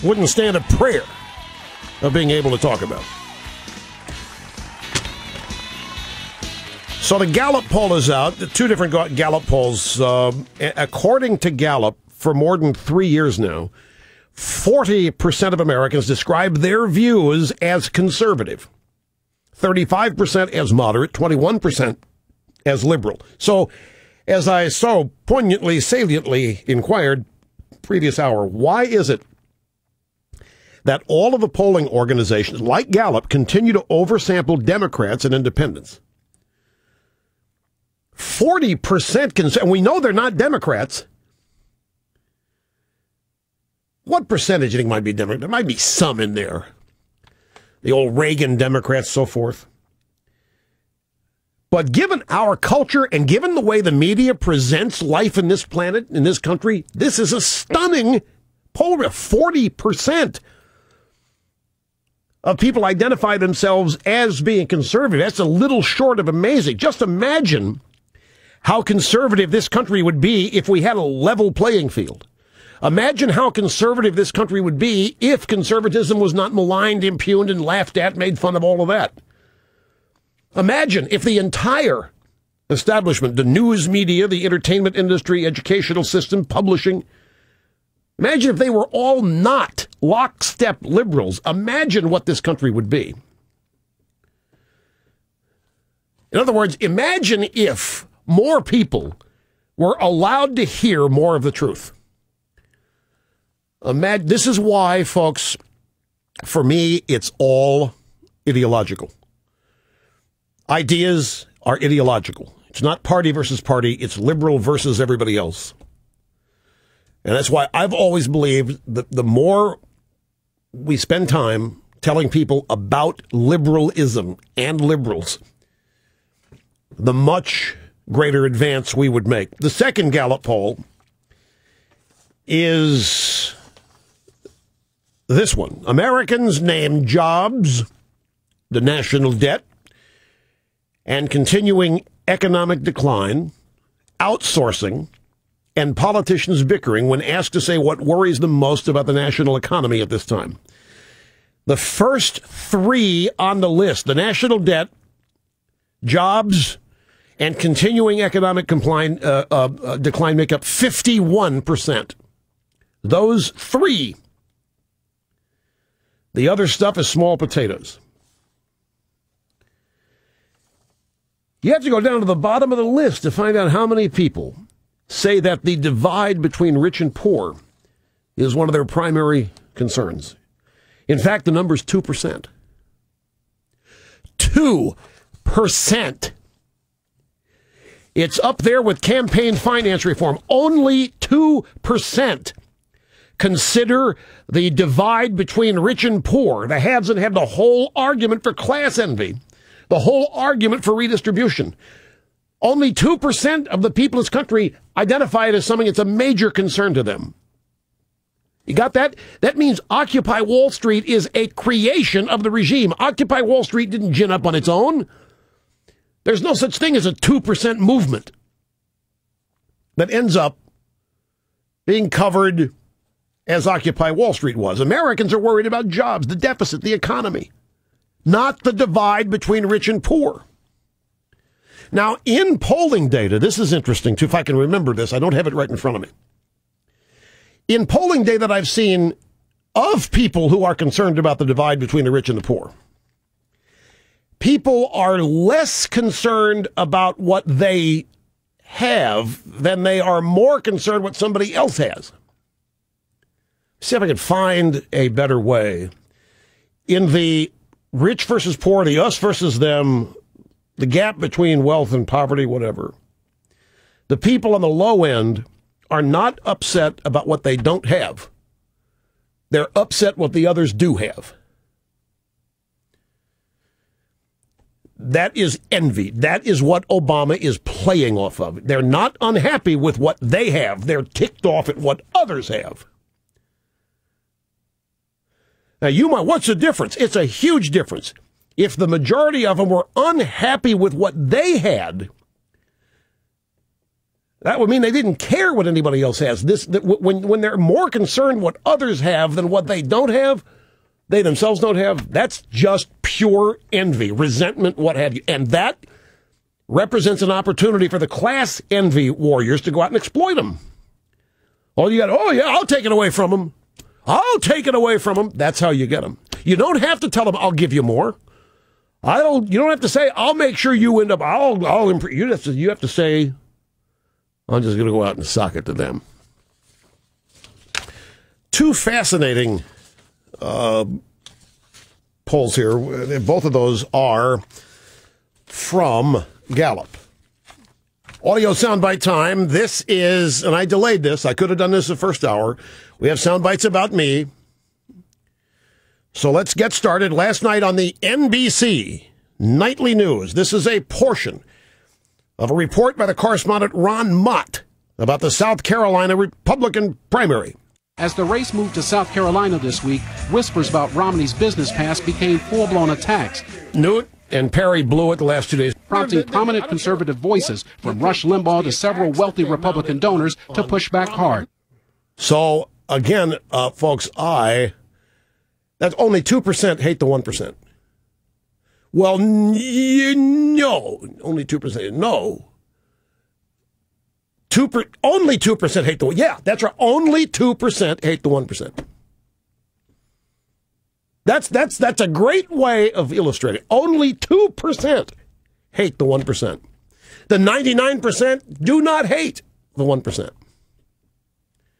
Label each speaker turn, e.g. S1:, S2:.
S1: wouldn't stand a prayer of being able to talk about. So the Gallup poll is out. The two different Gallup polls. According to Gallup, for more than 3 years now, 40% of Americans describe their views as conservative, 35% as moderate, 21% as liberal. So, as I so poignantly, saliently inquired previous hour, why is it that all of the polling organizations, like Gallup, continue to oversample Democrats and independents? 40% and we know they're not Democrats. What percentage do you think might be Democrat? There might be some in there. The old Reagan Democrats, so forth. But given our culture and given the way the media presents life in this planet, in this country, this is a stunning poll. 40% of people identify themselves as being conservative. That's a little short of amazing. Just imagine how conservative this country would be if we had a level playing field. Imagine how conservative this country would be if conservatism was not maligned, impugned, and laughed at, made fun of, all of that. Imagine if the entire establishment, the news media, the entertainment industry, educational system, publishing, imagine if they were all not lockstep liberals. Imagine what this country would be. In other words, imagine if more people were allowed to hear more of the truth. This is why, folks, for me, it's all ideological. Ideas are ideological. It's not party versus party. It's liberal versus everybody else. And that's why I've always believed that the more we spend time telling people about liberalism and liberals, the much greater advance we would make. The second Gallup poll is this one. Americans name jobs, the national debt, and continuing economic decline, outsourcing, and politicians bickering when asked to say what worries them most about the national economy at this time. The first three on the list, the national debt, jobs, and continuing economic decline make up 51%. Those three. The other stuff is small potatoes. You have to go down to the bottom of the list to find out how many people say that the divide between rich and poor is one of their primary concerns. In fact, the number is 2%. 2%. It's up there with campaign finance reform. Only 2% consider the divide between rich and poor. The haves and have the whole argument for class envy, the whole argument for redistribution. Only 2% of the people in this country identify it as something that's a major concern to them. You got that? That means Occupy Wall Street is a creation of the regime. Occupy Wall Street didn't gin up on its own. There's no such thing as a 2% movement that ends up being covered as Occupy Wall Street was. Americans are worried about jobs, the deficit, the economy, not the divide between rich and poor. Now, in polling data, this is interesting, too, if I can remember this. I don't have it right in front of me. In polling data that I've seen of people who are concerned about the divide between the rich and the poor, people are less concerned about what they have than they are more concerned what somebody else has. See if I can find a better way. In the rich versus poor, the us versus them, the gap between wealth and poverty, whatever, the people on the low end are not upset about what they don't have. They're upset what the others do have. That is envy. That is what Obama is playing off of. They're not unhappy with what they have. They're ticked off at what others have. Now, you might, what's the difference? It's a huge difference. If the majority of them were unhappy with what they had, That would mean they didn't care what anybody else has. When they're more concerned what others have than what they don't have, they themselves don't have, that's just pure envy, resentment, what have you. And that represents an opportunity for the class envy warriors to go out and exploit them. Oh, yeah, I'll take it away from them. I'll take it away from them. That's how you get them. You don't have to tell them, I'll give you more. You don't have to say, I'll make sure you end up, I'll improve. You have to say, I'm just going to go out and sock it to them. Two fascinating polls here. Both of those are from Gallup. Audio soundbite time. This is, and I delayed this. I could have done this the first hour. We have soundbites about me. So let's get started. Last night on the NBC Nightly News, this is a portion of a report by the correspondent Ron Mott about the South Carolina Republican primary.
S2: As the race moved to South Carolina this week, whispers about Romney's business past became full-blown attacks.
S1: Newt and Perry blew it the last 2 days,
S2: prompting prominent conservative voices from Rush Limbaugh to several wealthy Republican donors to push back hard.
S1: So, again, folks, that's only 2% hate the 1%. Well, no, only 2%. No. Only 2% hate the 1%. Yeah, that's right. Only 2% hate the 1%. That's a great way of illustrating. Only 2% hate the 1%. The 99% do not hate the 1%.